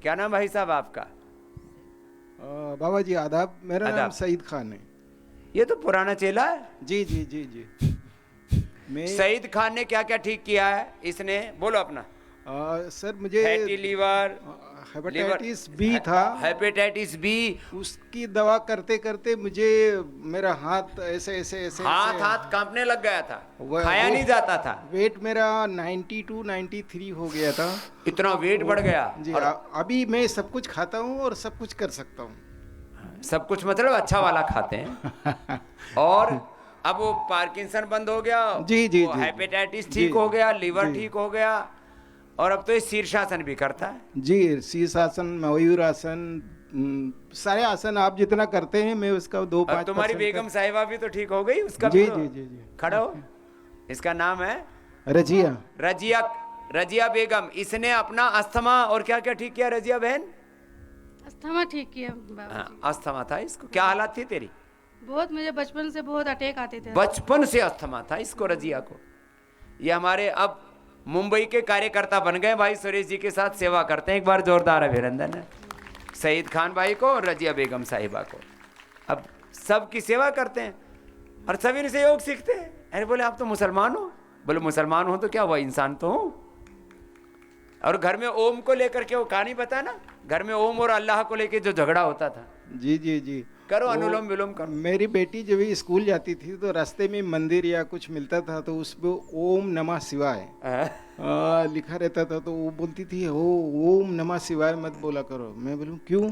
क्या नाम भाई साहब आपका? बाबा जी आदाब, मेरा नाम सईद खान है। ये तो पुराना चेला है। जी जी जी जी। मैं सईद खान ने क्या क्या ठीक किया है इसने, बोलो अपना। सर मुझे फैटी लीवर, हेपेटाइटिस बी था। Hepatitis B. उसकी दवा करते करते मुझे मेरा हाथ ऐसे ऐसे ऐसे हाथ कांपने लग गया था, खाया वो नहीं जाता था। वेट मेरा 92 93 हो गया था। इतना वेट बढ़ गया जी। और अभी मैं सब कुछ खाता हूँ और सब कुछ कर सकता हूँ। सब कुछ मतलब अच्छा वाला खाते हैं। और अब वो पार्किंसन बंद हो गया। जी जी वो जी। हेपेटाइटिस जी, ठीक हो गया, लीवर जी। ठीक हो गया, और अब तो ये शीर्षासन भी करता है। जी, शीर्षासन, मयूरासन, सारे आसन आप जितना करते हैं मैं उसका 2-5%। अब तुम्हारी बेगम साहिबा भी तो ठीक हो गई, उसका जी भी तो जी जी जी। खड़ा हो। इसका नाम है रजिया। रजिया। रजिया बेगम। इसने अपना अस्थमा और क्या क्या ठीक किया रजिया बहन? अस्थमा ठीक किया बाबा हाँ, जी। अस्थमा था इसको। क्या हालत थी तेरी? बहुत, मुझे बचपन से बहुत अटैक आते थे। बचपन से अस्थमा था इसको, रजिया को। ये हमारे अब मुंबई के कार्यकर्ता बन गए भाई, सुरेश जी के साथ सेवा करते हैं। एक बार जोरदार अभिनंदन है सईद खान भाई को और रजिया बेगम साहिबा को। अब सबकी सेवा करते हैं और सभी इनसे योग सीखते हैं। अरे बोले आप तो मुसलमान हो? बोले मुसलमान हो तो क्या हुआ, इंसान तो हूं। और घर में ओम को लेकर के वो कहानी बता ना, घर में ओम और अल्लाह को लेकर जो झगड़ा होता था। जी जी जी। करो अनुलोम विलोम करो। मेरी बेटी जब भी स्कूल जाती थी तो रास्ते में मंदिर या कुछ मिलता था तो उस पे ओम नमः शिवाय लिखा रहता था, तो वो बोलती थी ओ ओम नमः शिवाय मत बोला करो। मैं बोलूँ क्यों?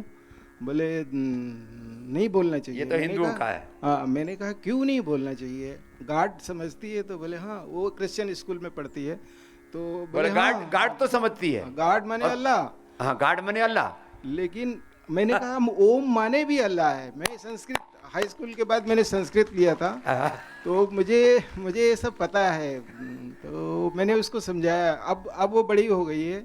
बोले नहीं बोलना चाहिए। ये तो हिंदुओं का है। हाँ, मैंने कहा क्यों नहीं बोलना चाहिए? गार्ड समझती है? तो बोले हाँ, वो क्रिश्चियन स्कूल में पढ़ती है। तो बोले गार्ड, हाँ, गार्ड तो समझती है। गार्ड माने अल्लाह। हाँ, गार्ड माने अल्लाह। लेकिन मैंने कहा ओम माने भी अल्लाह है। मैं संस्कृत हाई स्कूल के बाद मैंने संस्कृत लिया था, तो मुझे ये सब पता है। तो मैंने उसको समझाया। अब वो बड़ी हो गई है,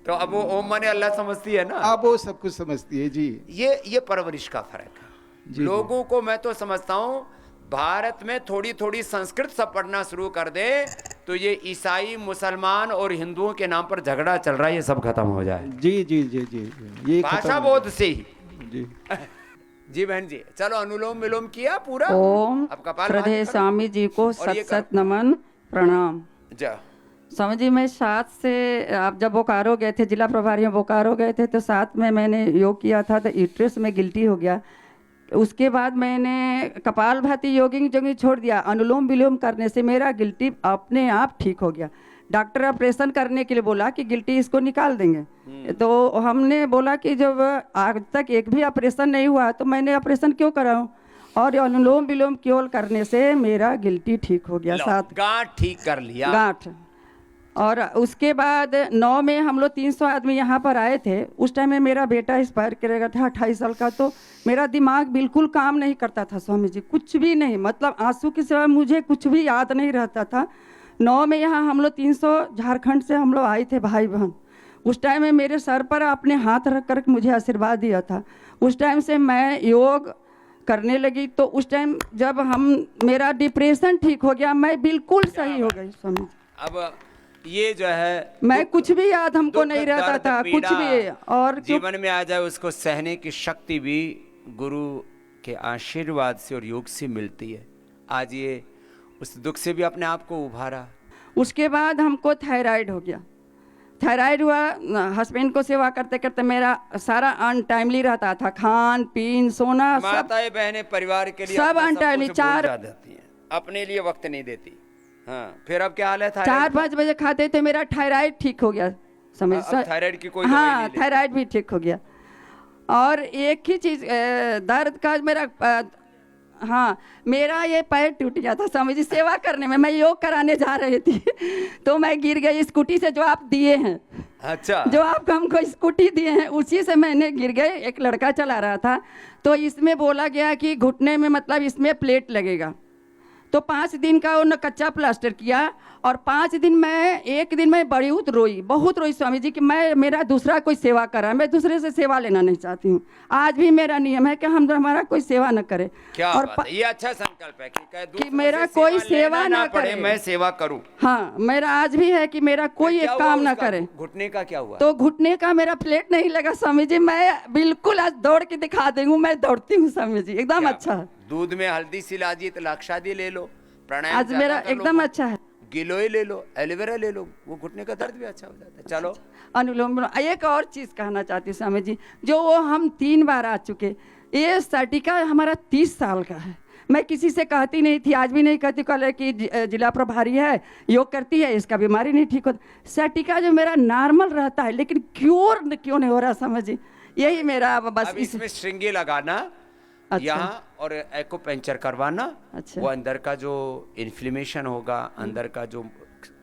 तो अब वो ओम माने अल्लाह समझती है ना। अब वो सब कुछ समझती है। जी, ये परवरिश का फर्क है। जी, लोगों को मैं तो समझता हूँ भारत में थोड़ी थोड़ी संस्कृत सब पढ़ना शुरू कर दे तो ये ईसाई, मुसलमान और हिंदुओं के नाम पर झगड़ा चल रहा है, ये सब खत्म हो जाए। जी जी जी जी। ये भाषा बोध से ही। जी जी बहन जी, चलो अनुलोम विलोम किया पूरा। ओम अब कपाल प्रदेश स्वामी जी को और सत ये सत नमन प्रणाम। जा स्वामी जी, मैं 7 से आप जब बोकारो गए थे, जिला प्रभारी बोकारो गए थे, तो 7 में मैंने योग किया था तो यूट्रस में गिल्टी हो गया। उसके बाद मैंने कपालभाति योगिंग छोड़ दिया। अनुलोम विलोम करने से मेरा गिल्टी अपने आप ठीक हो गया। डॉक्टर ऑपरेशन करने के लिए बोला कि गिल्टी इसको निकाल देंगे। तो हमने बोला कि जब आज तक एक भी ऑपरेशन नहीं हुआ तो मैंने ऑपरेशन क्यों कराऊं, और अनुलोम विलोम केवल करने से मेरा गिल्टी ठीक हो गया। 7 गांठ ठीक कर लिया। गांठ। और उसके बाद 9 में हम लोग 300 आदमी यहाँ पर आए थे। उस टाइम में मेरा बेटा एक्सपायर करेगा था 28 साल का। तो मेरा दिमाग बिल्कुल काम नहीं करता था स्वामी जी, कुछ भी नहीं, मतलब आंसू के सिवा मुझे कुछ भी याद नहीं रहता था। 9 में यहाँ हम लोग 300 झारखंड से हम लोग आए थे भाई बहन। उस टाइम में मेरे सर पर अपने हाथ रख कर मुझे आशीर्वाद दिया था। उस टाइम से मैं योग करने लगी। तो उस टाइम जब मेरा डिप्रेशन ठीक हो गया, मैं बिल्कुल सही हो गई स्वामी जी। अब ये जो है मैं कुछ भी याद हमको नहीं रहता था, कुछ भी। और जीवन में आ जाए उसको सहने की शक्ति भी गुरु के आशीर्वाद से और योग से मिलती है। आज ये उस दुख से भी अपने आप को उभारा। उसके बाद हमको थायराइड हो गया। थायराइड हुआ, हस्बैंड को सेवा करते करते मेरा सारा अनटाइमली रहता था, खान पीन सोना सब। माताएं बहनें परिवार के लिए सब अपना अनटाइमली कुछ भूल 4 जाती हैं, अपने लिए वक्त नहीं देती। हाँ, फिर अब क्या हाल है? 4-5 बजे खाते थे, मेरा थायराइड ठीक हो गया। समझ थायराइड की कोई दवाई हाँ, नहीं लेती? थायराइड भी ठीक हो गया। और एक ही चीज दर्द का मेरा हाँ, मेरा ये पैर टूट गया था समझिए सेवा करने में। मैं योग कराने जा रही थी तो मैं गिर गई स्कूटी से, जो आप दिए हैं। अच्छा, जो आप हमको स्कूटी दिए हैं उसी से मैंने गिर गए। एक लड़का चला रहा था, तो इसमें बोला गया कि घुटने में मतलब इसमें प्लेट लगेगा। तो 5 दिन का उन्होंने कच्चा प्लास्टर किया और 5 दिन मैं, एक दिन मैं बहुत रोई स्वामी जी कि मैं, मेरा दूसरा कोई सेवा कर रहा है, मैं दूसरे से सेवा लेना नहीं चाहती हूँ। आज भी मेरा नियम है कि हमारा कोई सेवा न करे। क्या और बात है, ये अच्छा संकल्प है कि मेरा कोई सेवा ना करे, मैं सेवा करूं। हाँ, मेरा आज भी है कि मेरा कोई एक काम ना करे। घुटने का क्या हुआ? तो घुटने का मेरा प्लेट नहीं लगा स्वामी जी, मैं बिल्कुल आज दौड़ के दिखा दूंगी, मैं दौड़ती हूँ स्वामी जी, एकदम अच्छा है। दूध में हल्दी सिलाजी तो लाक्षादी ले लो, प्राणायाम आज मेरा एकदम अच्छा है। गिलोय ले लो, एलोवेरा ले लो, वो घुटने का दर्द भी अच्छा हो जाता है। चलो अनुलोम विलोम। एक और चीज कहना चाहती हूँ स्वामी जी, जो वो हम 3 बार आ चुके, ये सर्टिका हमारा 30 साल का है। मैं किसी से कहती नहीं थी, आज भी नहीं कहती, कल कि जिला प्रभारी है, योग करती है, इसका बीमारी नहीं ठीक होता। सर्टिका जो मेरा नॉर्मल रहता है, लेकिन क्यों नहीं हो रहा समझिए, यही मेरा बस। अब इसमें श्रृंगी लगाना, अच्छा। यहाँ और एक्यूपंक्चर करवाना। अच्छा। वो अंदर का जो इन्फ्लेमेशन होगा, अंदर का जो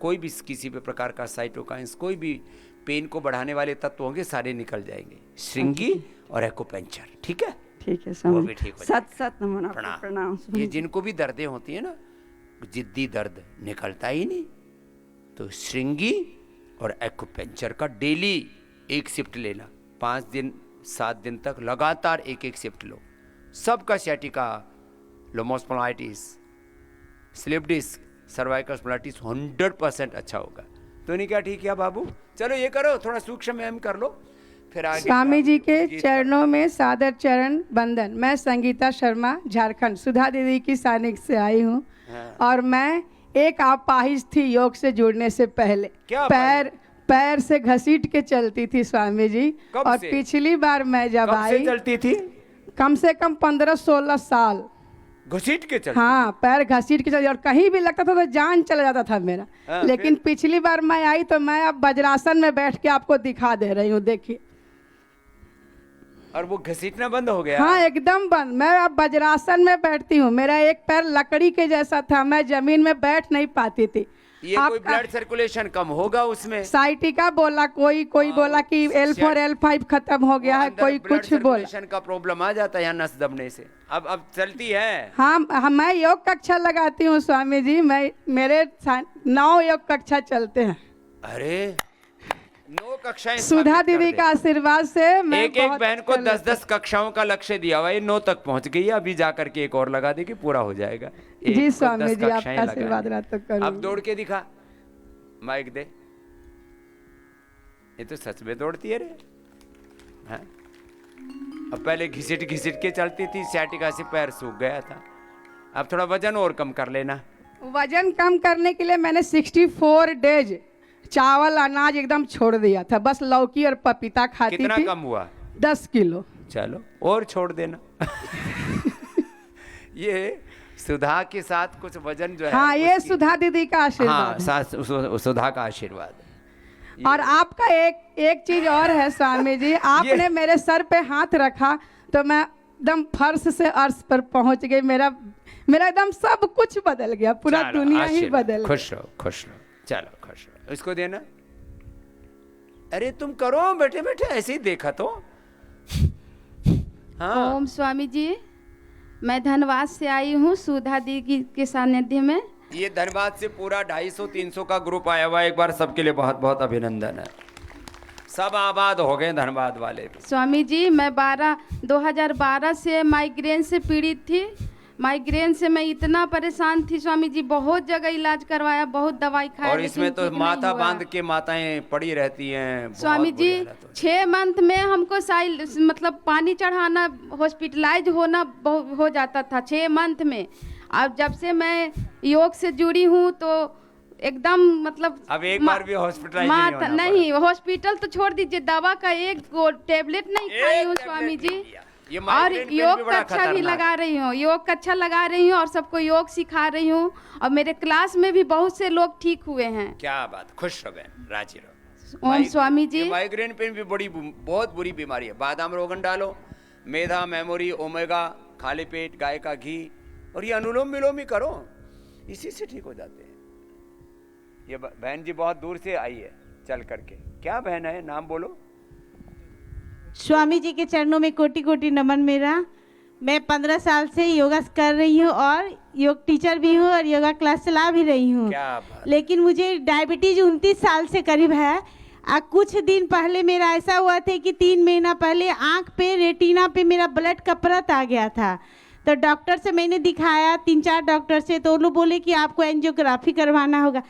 कोई भी किसी भी प्रकार का साइटोकाइंस, कोई भी पेन को बढ़ाने वाले तत्व होंगे, सारे निकल जाएंगे। श्रृंगी और एक्यूपंक्चर, ठीक है? ठीक है, वो भी ठीक हो सत सत नमन, प्रणाम। प्रणाम। ये जिनको भी दर्दें होती है ना, जिद्दी दर्द निकलता ही नहीं, तो श्रृंगी और एक्यूपंक्चर का डेली 1 शिफ्ट लेना, 5 दिन 7 दिन तक लगातार एक शिफ्ट लो। सबका सैटिका, लोमोस्पोलाइटिस, स्लिप डिस्क, सर्वाइकल स्पोलाइटिस 100% अच्छा होगा। तो नहीं क्या ठीक है बाबू? चलो ये करो, थोड़ा सूक्ष्म व्यायाम कर लो, फिर आगे। स्वामी जी के चरणों में सादर चरण वंदन। मैं संगीता शर्मा, झारखंड, सुधा दीदी की सानिध्य से आई हूँ। और मैं एक अपाहिज थी योग से जुड़ने से पहले। क्या पैर से घसीट के चलती थी स्वामी जी। कब और से? पिछली बार मैं जब कब से आई, चलती थी? कम से कम 15-16 साल। घसीट के चलती? हाँ, पैर घसीट के चलती, और कहीं भी लगता था तो जान चला जाता था मेरा। हाँ, लेकिन पिछली बार मैं आई तो मैं अब वज्रासन में बैठ के आपको दिखा दे रही हूँ, देखिए। और वो घसीटना बंद हो गया? हाँ, एकदम बंद। मैं अब वज्रासन में बैठती हूँ। मेरा एक पैर लकड़ी के जैसा था, मैं जमीन में बैठ नहीं पाती थी। ये कोई ब्लड सर्कुलेशन कम होगा उसमें? साइटिका बोला, कोई बोला कि L4 L5 खत्म हो गया है, कोई कुछ बोला। का प्रॉब्लम आ जाता है यहाँ नस दबने से। अब चलती है? हाँ, मैं योग कक्षा लगाती हूँ स्वामी जी। मेरे 9 योग कक्षा चलते हैं। अरे 9 कक्षाएं सुधा दीदी का आशीर्वाद से मैं एक बहन को 10-10 कक्षाओं का लक्ष्य दिया हुआ है, 9 तक पहुंच गई है। अभी जाकर के एक और लगा दे कि पूरा हो जाएगा। जी स्वामी जी, आपका आशीर्वाद रहा तो करूंगी। अब दौड़ के दिखा, माइक दे। ये तो सच में दौड़ती है रे। हाँ? अब पहले घिसिट के चलती थी, सैटिका से पैर सूख गया था। अब थोड़ा वजन और कम कर लेना। वजन कम करने के लिए मैंने 64 डेज चावल अनाज एकदम छोड़ दिया था, बस लौकी और पपीता खाती थी। कितना कम हुआ? 10 किलो। चलो और छोड़ देना। ये सुधा के साथ कुछ वजन जो है। हाँ, ये सुधा दीदी का आशीर्वाद। हाँ, सुधा का आशीर्वाद। और आपका एक चीज और है स्वामी जी, आपने मेरे सर पे हाथ रखा तो मैं एकदम फर्श से अर्श पर पहुंच गई। मेरा एकदम सब कुछ बदल गया, पूरा दुनिया ही बदल गया। खुश रहो। चलो खुश रहो। इसको देना। अरे तुम करो बैठे बैठे, ऐसे ही देखा तो। हाँ। ओम स्वामी जी, मैं धनबाद से आई हूँ सुधा दीदी के सानिध्य में। ये धनबाद से पूरा 250-300 का ग्रुप आया हुआ है। एक बार सबके लिए बहुत बहुत अभिनंदन है। सब आबाद हो गए धनबाद वाले भी। स्वामी जी, मैं 2012 से माइग्रेन से पीड़ित थी। माइग्रेन से मैं इतना परेशान थी स्वामी जी, बहुत जगह इलाज करवाया, बहुत दवाई खाया। और इसमें तो माथा बांध के माताएं पड़ी रहती हैं स्वामी जी। 6 मंथ में हमको मतलब पानी चढ़ाना, हॉस्पिटलाइज होना हो जाता था 6 मंथ में। अब जब से मैं योग से जुड़ी हूँ तो एकदम मतलब अब एक बार भी हॉस्पिटलाइज नहीं, हॉस्पिटल तो छोड़ दीजिए, दवा का एक टेबलेट नहीं खाई हूँ स्वामी जी। और योग कक्षा भी लगा रही हूँ, योग कक्षा लगा रही हूँ और सबको योग सिखा रही हूँ। और मेरे क्लास में भी बहुत से लोग ठीक हुए हैं। क्या बात, खुश रहो बहन, राजी रहो। ओम स्वामी जी। माइग्रेन पेन भी बहुत बुरी बीमारी है। बादाम रोगन डालो, मेधा, मेमोरी, ओमेगा, खाली पेट, गाय का घी, और ये अनुलोम विलोम ही करो, इसी से ठीक हो जाते हैं। ये बहन जी बहुत दूर से आई है चल करके। क्या बहन है, नाम बोलो। स्वामी जी के चरणों में कोटि कोटि नमन मेरा। मैं 15 साल से योगा कर रही हूँ और योग टीचर भी हूँ और योगा क्लास चला भी रही हूँ। क्या बात। लेकिन मुझे डायबिटीज 29 साल से करीब है। कुछ दिन पहले मेरा ऐसा हुआ था कि 3 महीना पहले आँख पे रेटिना पे मेरा ब्लड का परत आ गया था। तो डॉक्टर से मैंने दिखाया, 3-4 डॉक्टर से, तो वो लोग बोले कि आपको एंजियोग्राफी करवाना होगा।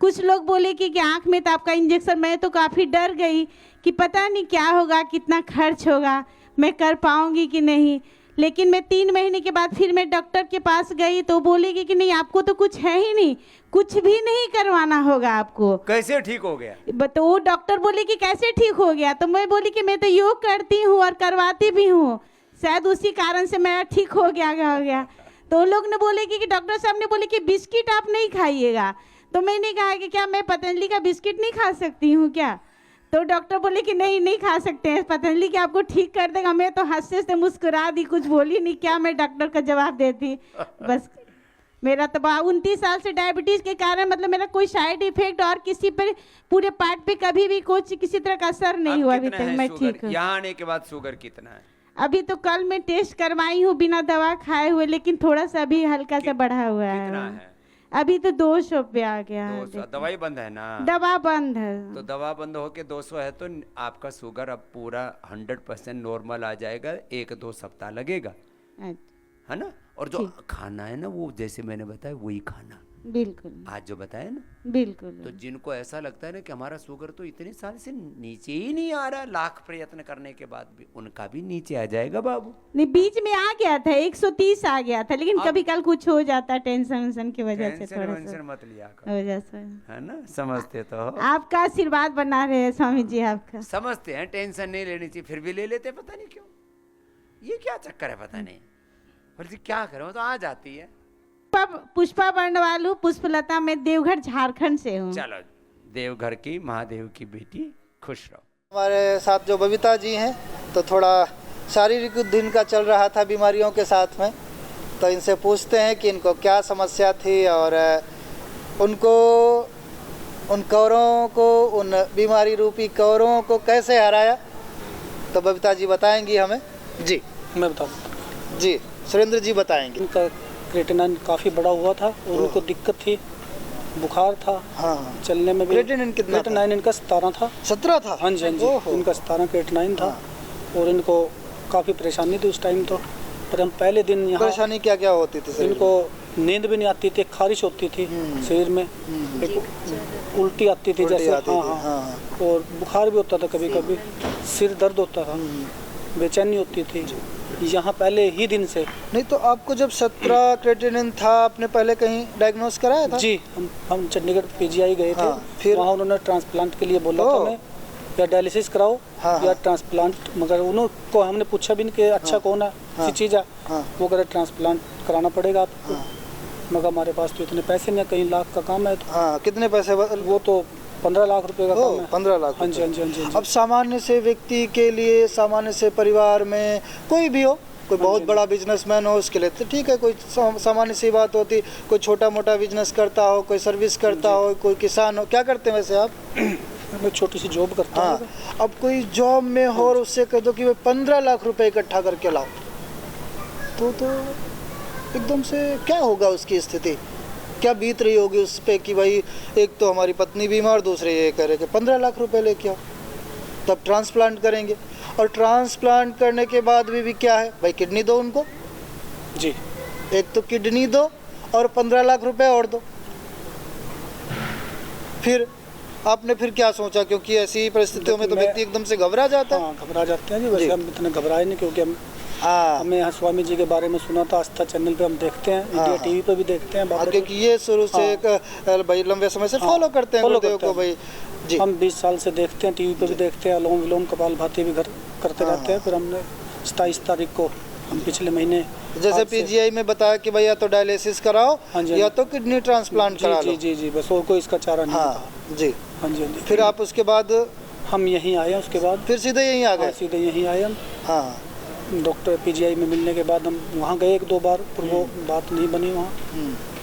कुछ लोग बोले कि आँख में तो आपका इंजेक्शन, मैं तो काफ़ी डर गई कि पता नहीं क्या होगा, कितना खर्च होगा, मैं कर पाऊँगी कि नहीं। लेकिन मैं 3 महीने के बाद फिर मैं डॉक्टर के पास गई तो बोलेगी कि नहीं, आपको तो कुछ है ही नहीं, कुछ भी नहीं करवाना होगा आपको। कैसे ठीक हो गया? तो वो डॉक्टर बोले कि कैसे ठीक हो गया, तो मैं बोली कि मैं तो योग करती हूँ और करवाती भी हूँ, शायद उसी कारण से मेरा ठीक हो गया। तो लोग ने बोले कि डॉक्टर साहब ने बोले कि बिस्किट आप नहीं खाइएगा। तो मैंने कहा कि क्या मैं पतंजलि का बिस्किट नहीं खा सकती हूँ क्या? तो डॉक्टर बोले कि नहीं खा सकते हैं, पतंजलि के आपको ठीक कर देगा। मैं तो हंसते से मुस्कुरा दी, कुछ बोली नहीं। क्या मैं डॉक्टर का जवाब देती। बस मेरा तो 29 साल से डायबिटीज़ के कारण मतलब मेरा कोई साइड इफेक्ट और किसी पर पूरे पार्ट पे कभी भी कुछ किसी तरह का असर नहीं हुआ अभी तक। मैं ठीक हूँ। यहाँ आने के बाद शुगर कितना है? अभी तो कल मैं टेस्ट करवाई हूँ बिना दवा खाए हुए, लेकिन थोड़ा सा अभी हल्का सा बढ़ा हुआ है। अभी तो 200 पे आ गया है। 200। दवाई बंद है ना? दवा बंद है। तो दवा बंद होके 200 है तो आपका शुगर अब पूरा 100% नॉर्मल आ जाएगा। 1-2 सप्ताह लगेगा, है ना? और जो खाना है ना, वो जैसे मैंने बताया वही खाना, बिल्कुल आज जो बताया ना, बिल्कुल। तो जिनको ऐसा लगता है ना कि हमारा शुगर तो इतने साल से नीचे ही नहीं आ रहा, लाख प्रयत्न करने के बाद भी, उनका भी नीचे आ जाएगा बाबू। नहीं, बीच में आ गया था 130 आ गया था, लेकिन कभी कल कुछ हो जाता है टेंशन की वजह से, थोड़ा सा मत लिया कर, वजह से, है ना? समझते तो हो। आपका आशीर्वाद बना रहे हैं स्वामी जी आपका। समझते हैं, टेंशन नहीं लेनी चाहिए, फिर भी ले लेते, पता नहीं क्यों, ये क्या चक्कर है पता नहीं। बोलती क्या करो, तो आ जाती है। पुष्पा बंडवालू, पुष्पलता, मैं देवघर झारखंड से हूँ। चलो, देवघर की महादेव की बेटी, खुश रहो। हमारे साथ जो बबीता जी हैं, तो थोड़ा शारीरिक दिन का चल रहा था बीमारियों के साथ में, तो इनसे पूछते हैं कि इनको क्या समस्या थी और उनको उन कौरों को, उन बीमारी रूपी कौरों को कैसे हराया। तो बबीता जी बताएंगी हमें। जी मैं बताऊँ जी, सुरेंद्र जी बताएंगे। इनका क्रेटिनिन काफ़ी बड़ा हुआ था और उनको दिक्कत थी, बुखार था, हाँ, चलने में भी। क्रेटिनिन कितना? क्रेटिनिन इनका 17 था। 17 था? हाँ जी, हाँ जी, इनका 17 क्रेटिनिन था। और इनको काफ़ी परेशानी थी उस टाइम तो। पर हम पहले दिन यहाँ, परेशानी क्या क्या होती थी? इनको नींद भी नहीं आती थी, खारिश होती थी शरीर में, एक उल्टी आती थी जैसे, हाँ, और बुखार भी होता था कभी कभी, सिर दर्द होता था, बेचैनी होती थी यहाँ पहले ही दिन से। नहीं तो आपको जब 17 क्रेटिनिन था, आपने पहले कहीं डायग्नोस कराया था? जी, हम चंडीगढ़ PGI गए थे। फिर वहाँ उन्होंने ट्रांसप्लांट के लिए बोला था हमें, या डायलिसिस कराओ या ट्रांसप्लांट, मगर उनको हमने पूछा भी नहीं कि अच्छा कौन है, सी चीज़ है। वो कह रहे ट्रांसप्लांट कराना पड़ेगा आपको। मगर हमारे पास तो इतने पैसे नहीं, कहीं लाख का काम है तो। कितने पैसे? वो तो 15 लाख रुपए का काम है। 15 लाख? हाँ जी, हाँ जी, हाँ जी। अब सामान्य से व्यक्ति के लिए, सामान्य से परिवार में कोई भी हो, कोई बहुत बड़ा बिजनेसमैन हो, उसके लिए तो ठीक है, कोई सामान्य सी बात होती, कोई छोटा मोटा बिजनेस करता हो, कोई सर्विस करता हो, कोई किसान हो। क्या करते हैं वैसे आप? मैं छोटी सी जॉब करता हूँ। अब कोई जॉब में हो और उससे कह दो कि भाई 15 लाख रुपए इकट्ठा करके लाओ, तो एकदम से क्या होगा उसकी स्थिति? क्या बीत रही होगी उस पर कि भाई एक तो हमारी पत्नी बीमार, दूसरे ये कह रहे कि 15 लाख रुपए लेके आओ, तब ट्रांसप्लांट करेंगे। और ट्रांसप्लांट करने के बाद भी क्या है भाई, किडनी दो उनको जी, एक तो किडनी दो और 15 लाख रुपए और दो। फिर आपने फिर क्या सोचा? क्योंकि ऐसी परिस्थितियों में तो व्यक्ति एकदम से घबरा जाता है। घबरा जाते हैं जी। वैसे हम इतने घबराए नहीं, क्योंकि हमें यहाँ स्वामी जी के बारे में सुना था, आस्था चैनल पे हम देखते हैं, इंडिया टीवी पे भी देखते हैं, क्योंकि ये शुरू से भाई लंबे समय से फॉलो करते हैं गुरुदेव को भाई जी। हम 20 साल से देखते हैं, टीवी पे भी देखते हैं, अनुलोम विलोम कपालभाति भी करते रहते हैं। फिर हमने 27 तारीख को, हम पिछले महीने, जैसे PGI में बताया कि भैया तो डायलिसिस कराओ या तो किडनी ट्रांसप्लांट करा लो। जी जी, बस और कोई इसका चारा नहीं था जी। हाँ जी, हाँ जी। फिर आप उसके बाद हम यहीं आए, उसके बाद फिर सीधे यहीं आ गए? सीधे यहीं आए हम। हाँ, डॉक्टर PGI में मिलने के बाद हम वहाँ गए 1-2 बार, पर वो बात नहीं बनी वहाँ।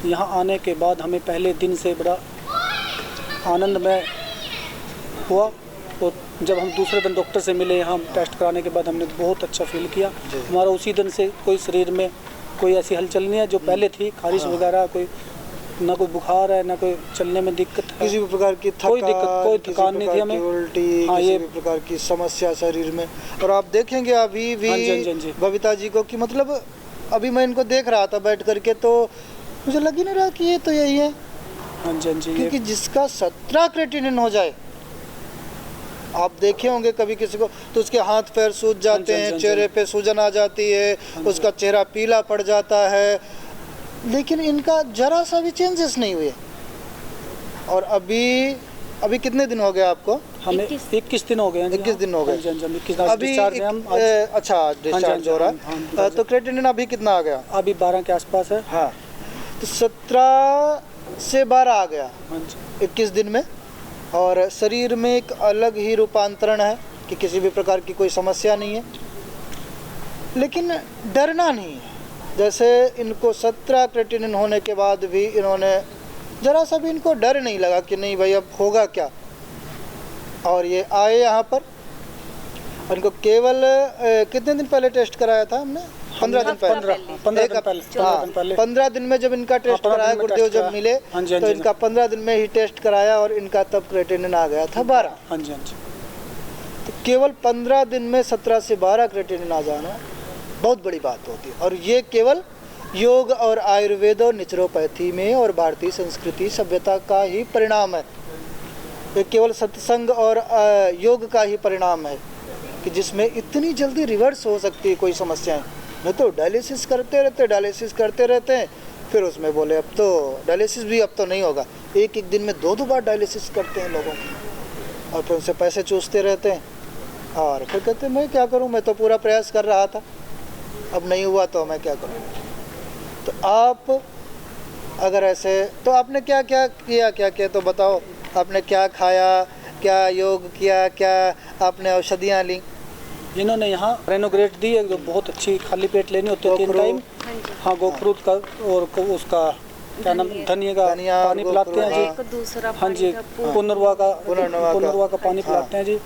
यहाँ आने के बाद हमें पहले दिन से बड़ा आनंदमय हुआ, और जब हम दूसरे दिन डॉक्टर से मिले यहाँ टेस्ट कराने के बाद, हमने बहुत अच्छा फील किया। हमारा उसी दिन से कोई शरीर में कोई ऐसी हलचल नहीं है जो पहले थी, खारिश वगैरह, कोई ना कोई बुखार है, ना कोई चलने में दिक्कत है, किसी भी प्रकार की कोई दिक्कत, कोई थकान नहीं थी हमें, उल्टी, हाँ, किसी ये भी प्रकार की समस्या शरीर में। और आप देखेंगे अभी भी हाँ जी, हाँ जी, हाँ जी। बबीता जी को कि मतलब अभी मैं इनको देख रहा था बैठ करके, तो मुझे लग ही नहीं रहा कि ये तो यही है। हाँ जी, हाँ जी, क्योंकि जिसका 17 क्रेटिनिन हो जाए, आप देखे होंगे कभी किसी को तो उसके हाथ पैर सूज जाते हैं, चेहरे पे सूजन आ जाती है, उसका चेहरा पीला पड़ जाता है, लेकिन इनका जरा सा भी चेंजेस नहीं हुए। और अभी कितने दिन हो गए आपको? हमें 21 दिन हो गए हैं। 21 दिन हो गए। अभी अच्छा डिस्चार्ज हो रहा है। तो क्रेटिनिन अभी कितना आ गया? अभी 12 के आसपास है। हाँ, तो 17 से 12 आ गया 21 दिन में। और शरीर में एक अलग ही रूपांतरण है कि किसी भी प्रकार की कोई समस्या नहीं है, लेकिन डरना नहीं है। जैसे इनको 17 क्रेटिनिन होने के बाद भी इन्होंने जरा सा भी इनको डर नहीं लगा कि नहीं भाई अब होगा क्या। और ये आए यहाँ पर, इनको केवल कितने दिन पहले टेस्ट कराया था हमने? 15 दिन पहले। 15 दिन में जब इनका टेस्ट कराया, गुरुदेव जब मिले तो इनका 15 दिन में ही टेस्ट कराया और इनका तब क्रेटिनिन आ गया था 12। हाँ जी, हाँ जी। तो केवल 15 दिन में 17 से 12 क्रेटिनिन आ जाना बहुत बड़ी बात होती है। और ये केवल योग और आयुर्वेद और नेचुरोपैथी में और भारतीय संस्कृति सभ्यता का ही परिणाम है। ये केवल सत्संग और योग का ही परिणाम है कि जिसमें इतनी जल्दी रिवर्स हो सकती है कोई समस्याएं। नहीं तो डायलिसिस करते रहते, फिर उसमें बोले अब तो डायलिसिस भी अब तो नहीं होगा। एक दिन में 2 बार डायलिसिस करते हैं लोगों को, और फिर उनसे पैसे चूसते रहते हैं, और फिर कहते हैं मैं क्या करूं, मैं तो पूरा प्रयास कर रहा था, अब नहीं हुआ तो मैं क्या करूं। तो आप अगर ऐसे, तो आपने क्या किया तो बताओ, आपने क्या खाया, क्या योग किया, क्या आपने औषधियाँ ली? इन्होंने यहाँ रेनोग्रेट दी है, जो बहुत अच्छी, खाली पेट लेनी होती है 3 टाइम। हाँ, गोफ्रूट का और उसका क्या नाम, धनिया का पानी पिलाते हैं जी। हाँ जी, पुनर्वा का पानी पिलाते हैं जी,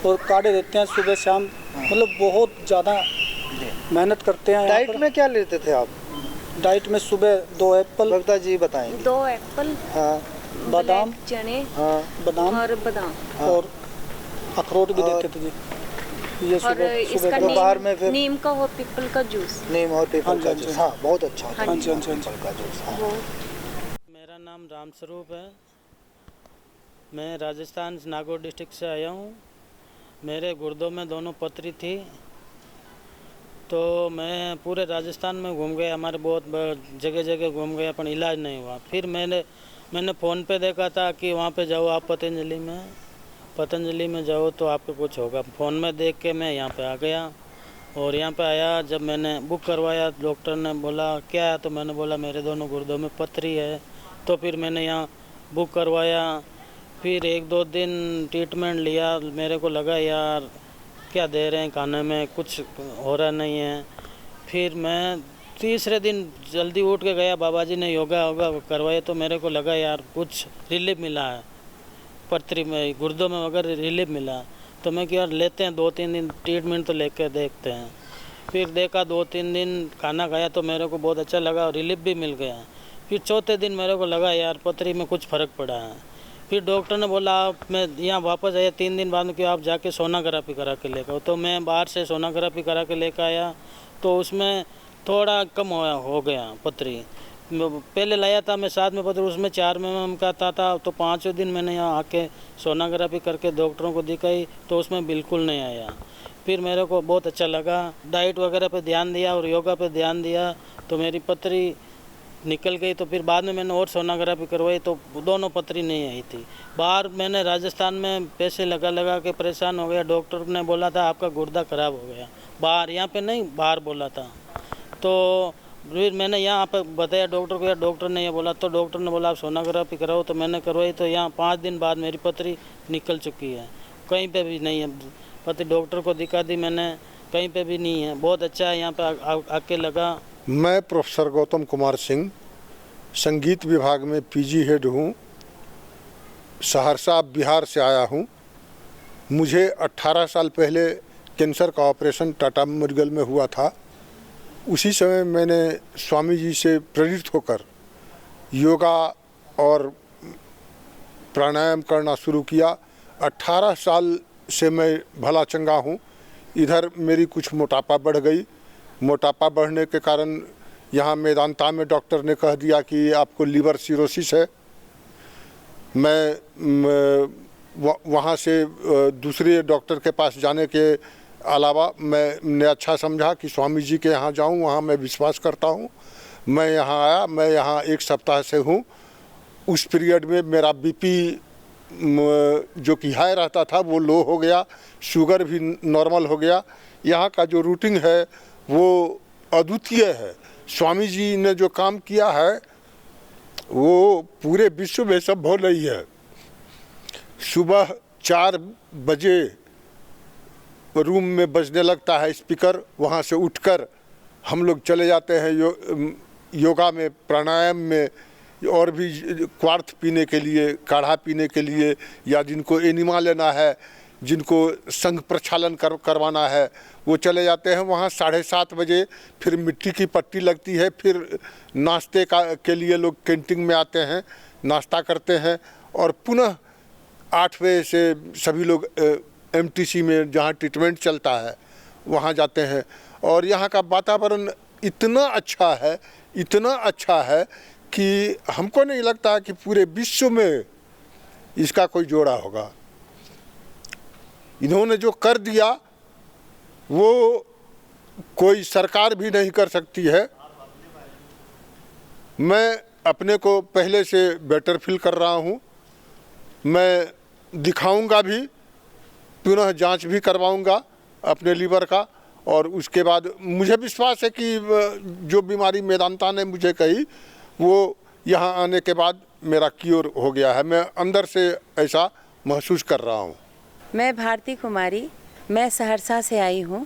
और काढ़े देते हैं सुबह शाम। मतलब बहुत ज़्यादा मेहनत करते हैं। डाइट में क्या लेते थे आप? डाइट में सुबह 2 एप्पल, बबीता जी बताएंगे। 2 एप्पल, हाँ, बादाम, चने, हाँ, बादाम और अखरोट भी देते थे जी। ये और इसका बाहर में फिर नीम का और पीपल का जूस। नीम और पीपल का जूस, हाँ बहुत अच्छा होता है। हाँ जी, हाँ जी, पीपल का जूस। हाँ। मेरा नाम राम स्वरूप है। मैं राजस्थान नागौर डिस्ट्रिक्ट से आया हूँ। मेरे गुर्दों में दोनों पथरी थी, तो मैं पूरे राजस्थान में घूम गया, हमारे बहुत जगह जगह घूम गया, पर इलाज नहीं हुआ। फिर मैंने फ़ोन पे देखा था कि वहाँ पे जाओ आप पतंजलि में जाओ तो आपको कुछ होगा। फ़ोन में देख के मैं यहाँ पे आ गया, और यहाँ पे आया, जब मैंने बुक करवाया, डॉक्टर ने बोला क्या है, तो मैंने बोला मेरे दोनों गुर्दों में पथरी है। तो फिर मैंने यहाँ बुक करवाया, फिर 1-2 दिन ट्रीटमेंट लिया। मेरे को लगा यार क्या दे रहे हैं खाने में, कुछ हो रहा नहीं है। फिर मैं तीसरे दिन जल्दी उठ के गया, बाबा जी ने योगा करवाया, तो मेरे को लगा यार कुछ रिलीफ मिला है, पथरी में गुर्दों में अगर रिलीफ मिला। तो मैं क्या लेते हैं 2-3 दिन ट्रीटमेंट तो लेकर देखते हैं। फिर देखा 2-3 दिन खाना खाया तो मेरे को बहुत अच्छा लगा और रिलीफ भी मिल गया। फिर चौथे दिन मेरे को लगा यार पथरी में कुछ फ़र्क पड़ा है। फिर डॉक्टर ने बोला आप, मैं यहाँ वापस आया 3 दिन बाद में कि आप जाके सोनोग्राफी करा के लेकर आओ। तो मैं बाहर से सोनोग्राफी करा के लेकर आया, तो उसमें थोड़ा कम हो गया पथरी। पहले लाया था मैं 7 में पथरी, उसमें 4 में का था। तो 5वें दिन मैंने यहाँ आके सोनोग्राफी करके डॉक्टरों को दिखाई, तो उसमें बिल्कुल नहीं आया। फिर मेरे को बहुत अच्छा लगा, डाइट वगैरह पे ध्यान दिया और योगा पे ध्यान दिया, तो मेरी पथरी निकल गई। तो फिर बाद में मैंने और सोनोग्राफी करवाई, तो दोनों पथरी नहीं आई थी। बाहर मैंने राजस्थान में पैसे लगा के परेशान हो गया। डॉक्टर ने बोला था आपका गुर्दा खराब हो गया, बाहर, यहाँ पे नहीं, बाहर बोला था। तो फिर मैंने यहाँ पर बताया डॉक्टर को, या डॉक्टर ने ये बोला, तो डॉक्टर ने बोला आप सोनोग्राफी कराओ। तो मैंने करवाई, तो यहाँ 5 दिन बाद मेरी पथरी निकल चुकी है, कहीं पे भी नहीं है पथरी। डॉक्टर को दिखा दी मैंने, कहीं पे भी नहीं है। बहुत अच्छा है, यहाँ पे आके लगा। मैं प्रोफेसर गौतम कुमार सिंह, संगीत विभाग में पीजी हेड हूँ, सहरसा बिहार से आया हूँ। मुझे 18 साल पहले कैंसर का ऑपरेशन टाटा मेडिकल में हुआ था, उसी समय मैंने स्वामी जी से प्रेरित होकर योगा और प्राणायाम करना शुरू किया। 18 साल से मैं भला चंगा हूँ। इधर मेरी कुछ मोटापा बढ़ गई। मोटापा बढ़ने के कारण यहाँ मेदांता में डॉक्टर ने कह दिया कि आपको लीवर सिरोसिस है। मैं वहाँ से दूसरे डॉक्टर के पास जाने के अलावा मैंने अच्छा समझा कि स्वामी जी के यहाँ जाऊँ, वहाँ मैं विश्वास करता हूँ। मैं यहाँ आया, मैं यहाँ 1 सप्ताह से हूँ। उस पीरियड में मेरा बीपी जो कि हाई रहता था वो लो हो गया, शुगर भी नॉर्मल हो गया। यहाँ का जो रूटीन है वो अद्वितीय है। स्वामी जी ने जो काम किया है वो पूरे विश्व में सब हो रही है। सुबह 4 बजे रूम में बजने लगता है स्पीकर, वहाँ से उठकर हम लोग चले जाते हैं योगा में, प्राणायाम में, और भी क्वार्थ पीने के लिए, काढ़ा पीने के लिए, या जिनको एनिमा लेना है, जिनको संघ प्रक्षालन करवाना है, वो चले जाते हैं वहाँ। 7:30 बजे फिर मिट्टी की पट्टी लगती है। फिर नाश्ते के लिए लोग कैंटीन में आते हैं, नाश्ता करते हैं, और पुनः 8 बजे से सभी लोग MTC में जहाँ ट्रीटमेंट चलता है वहाँ जाते हैं। और यहाँ का वातावरण इतना अच्छा है, इतना अच्छा है कि हमको नहीं लगता कि पूरे विश्व में इसका कोई जोड़ा होगा। इन्होंने जो कर दिया वो कोई सरकार भी नहीं कर सकती है। मैं अपने को पहले से बेटर फील कर रहा हूँ। मैं दिखाऊंगा भी, पुनः जांच भी करवाऊंगा अपने लीवर का, और उसके बाद मुझे विश्वास है कि जो बीमारी मेदांता ने मुझे कही वो यहाँ आने के बाद मेरा क्योर हो गया है। मैं अंदर से ऐसा महसूस कर रहा हूँ। मैं भारती कुमारी, मैं सहरसा से आई हूँ।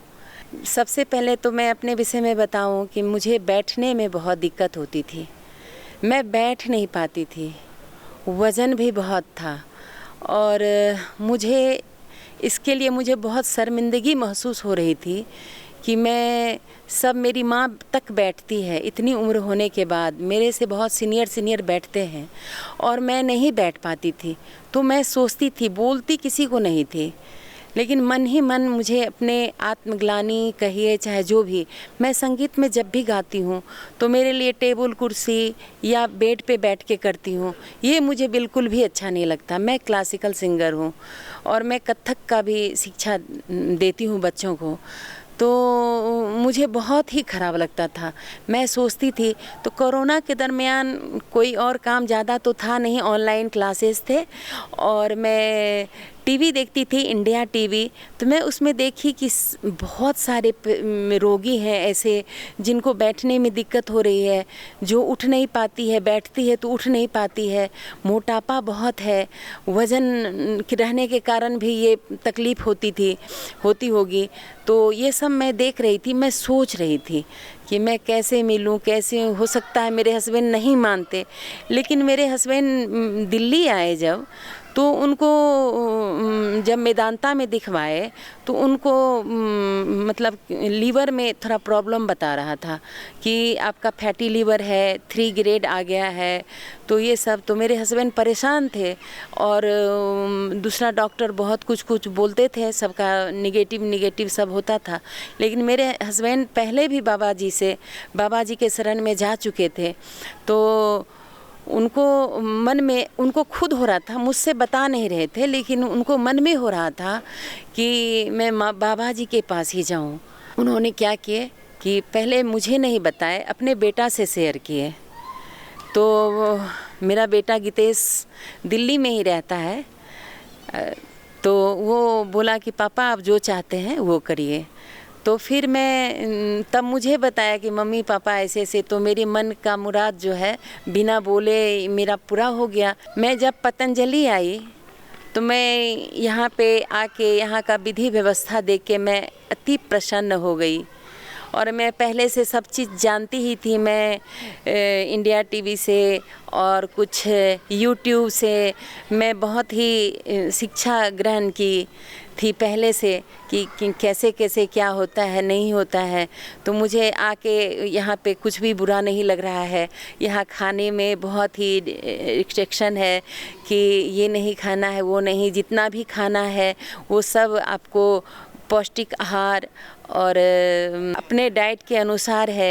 सबसे पहले तो मैं अपने विषय में बताऊँ कि मुझे बैठने में बहुत दिक्कत होती थी। मैं बैठ नहीं पाती थी, वज़न भी बहुत था, और मुझे इसके लिए मुझे बहुत शर्मिंदगी महसूस हो रही थी कि मेरी माँ तक बैठती है, इतनी उम्र होने के बाद मेरे से बहुत सीनियर बैठते हैं और मैं नहीं बैठ पाती थी। तो मैं सोचती थी, बोलती किसी को नहीं थी, लेकिन मन ही मन मुझे अपने आत्मग्लानि कहिए चाहे जो भी, मैं संगीत में जब भी गाती हूँ तो मेरे लिए टेबल कुर्सी या बेड पे बैठ के करती हूँ, ये मुझे बिल्कुल भी अच्छा नहीं लगता। मैं क्लासिकल सिंगर हूँ और मैं कथक का भी शिक्षा देती हूँ बच्चों को, तो मुझे बहुत ही ख़राब लगता था। मैं सोचती थी, तो कोरोना के दरमियान कोई और काम ज़्यादा तो था नहीं, ऑनलाइन क्लासेस थे, और मैं टीवी देखती थी, इंडिया टीवी। तो मैं उसमें देखी कि बहुत सारे रोगी हैं ऐसे जिनको बैठने में दिक्कत हो रही है, जो उठ नहीं पाती है, बैठती है तो उठ नहीं पाती है, मोटापा बहुत है, वज़न रहने के कारण भी ये तकलीफ़ होती होगी। तो ये सब मैं देख रही थी, मैं सोच रही थी कि मैं कैसे मिलूं, कैसे हो सकता है। मेरे हस्बैंड नहीं मानते, लेकिन मेरे हस्बैंड दिल्ली आए जब, तो उनको जब मेदांता में दिखवाए तो उनको मतलब लीवर में थोड़ा प्रॉब्लम बता रहा था कि आपका फैटी लीवर है, 3 ग्रेड आ गया है। तो ये सब, तो मेरे हस्बैंड परेशान थे, और दूसरा डॉक्टर बहुत कुछ बोलते थे, सबका निगेटिव सब होता था। लेकिन मेरे हस्बैंड पहले भी बाबा जी के शरण में जा चुके थे, तो उनको मन में, उनको खुद हो रहा था, मुझसे बता नहीं रहे थे, लेकिन उनको मन में हो रहा था कि मैं बाबा जी के पास ही जाऊं। उन्होंने क्या किए कि पहले मुझे नहीं बताए, अपने बेटा से शेयर किए। तो मेरा बेटा गीतेश दिल्ली में ही रहता है, तो वो बोला कि पापा आप जो चाहते हैं वो करिए। तो फिर मैं तब मुझे बताया कि मम्मी पापा ऐसे, तो मेरे मन का मुराद जो है बिना बोले मेरा पूरा हो गया। मैं जब पतंजलि आई तो मैं यहाँ पे आके यहाँ का विधि व्यवस्था देख के मैं अति प्रसन्न हो गई, और मैं पहले से सब चीज़ जानती ही थी। मैं इंडिया टीवी से और कुछ यूट्यूब से मैं बहुत ही शिक्षा ग्रहण की थी पहले से कि कैसे कैसे क्या होता है नहीं होता है। तो मुझे आके यहाँ पे कुछ भी बुरा नहीं लग रहा है। यहाँ खाने में बहुत ही रिस्ट्रिक्शन है कि ये नहीं खाना है, वो नहीं, जितना भी खाना है वो सब आपको पौष्टिक आहार और अपने डाइट के अनुसार है।